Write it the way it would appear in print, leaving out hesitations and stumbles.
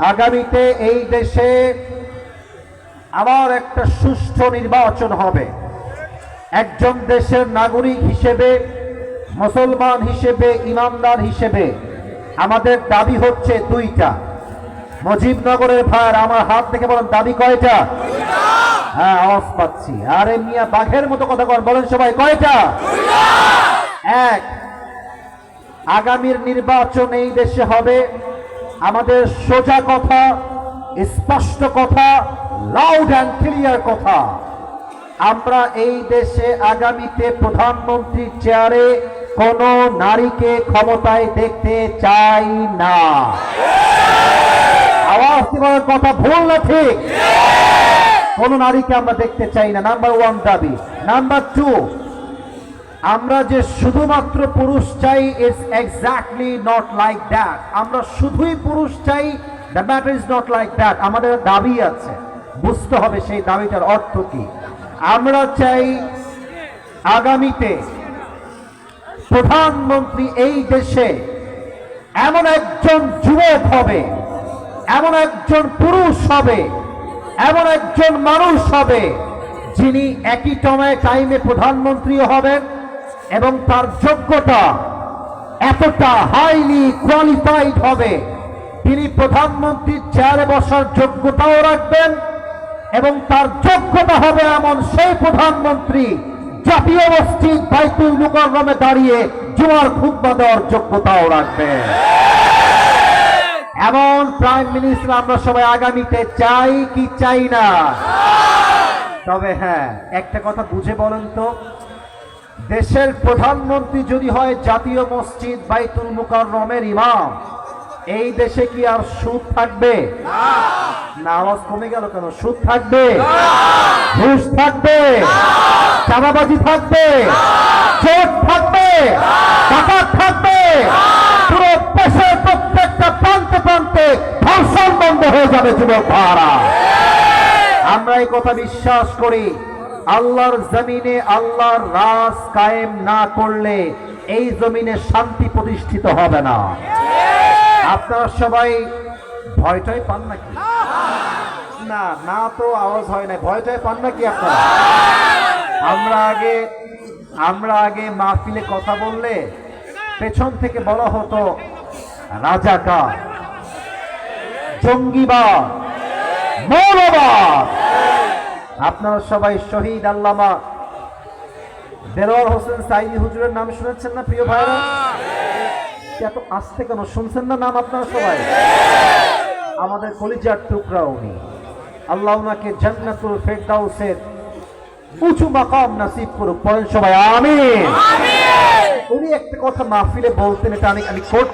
আগামীতে এই দেশে আবার একটা সুষ্ঠু নির্বাচন হবে। একজন দেশের নাগরিক হিসেবে, মুসলমান হিসেবে, ইমানদার হিসেবে আমাদের দাবি হচ্ছে দুইটা। মুজিবনগরের ভাইয়ের আমার হাত থেকে বলেন দাবি কয়টা? হ্যাঁ, আওয়াজ পাচ্ছি। আর মিয়া বাঘের মতো কথা বলেন সবাই, কয়টা? এক, আগামীর নির্বাচন এই দেশে হবে আমাদের সোজা কথা, স্পষ্ট কথা, লাউড অ্যান্ড ক্লিয়ার কথা। আমরা এই দেশে আগামীতে প্রধানমন্ত্রীর চেয়ারে কোন নারীকে ক্ষমতায় দেখতে চাই না। আওয়াজ দিবার কথা ভুল না ঠিক? কোন নারীকে আমরা দেখতে চাই না, নাম্বার ওয়ান দাবি। নাম্বার টু, আমরা যে শুধুমাত্র পুরুষ চাই, it's exactly not like that. আমরা শুধুই পুরুষ চাই, the matter is not like that. আমাদের দাবি আছে, বুঝতে হবে সেই দাবিটার অর্থ কি। আমরা চাই আগামীতে প্রধানমন্ত্রী এই দেশে এমন একজন যুবক হবে, এমন একজন পুরুষ হবে, এমন একজন মানুষ হবে যিনি একই টাইমে প্রধানমন্ত্রীও হবেন এবং তার যোগ্যতা এতটা হাইলি কোয়ালিফাইড হবে, তিনি প্রধানমন্ত্রীর চেয়ারে বসার যোগ্যতাও রাখবেন এবং তার যোগ্যতা হবে এমন সেই প্রধানমন্ত্রী জাতীয় মসজিদ বাইতুল মুকাররমে দাঁড়িয়ে জুমার খুতবা দেওয়ার যোগ্যতাও রাখবেন। এমন প্রাইম মিনিস্টার আমরা সবাই আগামীতে চাই কি চাই না? তবে হ্যাঁ, একটা কথা বুঝে বলেন তো, দেশের প্রধানমন্ত্রী যদি হয় জাতীয় মসজিদ বাইতুল মুকাররমের ইমাম, এই দেশে কি আর সুদ থাকবে? না। আওয়াজ কমে গেল কেন? সুদ থাকবে? ঘুষ থাকবে? চাঁদাবাজি থাকবে? চোর থাকবে? ডাকাত থাকবে? পুরো দেশের প্রত্যেকটা প্রান্তে প্রান্তে ধর্ষণ বন্ধ হয়ে যাবে যুবক ভাইরা। আমরা এই কথা বিশ্বাস করি। আল্লাহর জমিনে আল্লাহর রাজ কায়েম না করলে এই জমিনে শান্তি প্রতিষ্ঠিত হবে না। আপনারা সবাই ভয়টাই পান নাকি? না না, তো আওয়াজ হয় না। ভয়টাই পান নাকি আপনারা? আমরা আগে মাহফিলে কথা বললে পেছন থেকে বলা হতো রাজাকার, জঙ্গিবাদ, মৌলবাদ। আপনারা সবাই শহীদ আল্লামা দেলোয়ার হোসেন সাইদি হুজুরের নাম শুনেছেন না প্রিয় ভাইরা? এত আস্তে কেন শুনছেন না নাম আপনারা সবাই? আমাদের কলিজার টুকরা উনি। আল্লাহ ওনাকে জান্নাতুল ফেরদাউসের উঁচু মাকাম নসিব করুক। পড়েন সবাই আমিন। উনি একটা কথা মাহফিলে বলতেন, এটা আমি কোট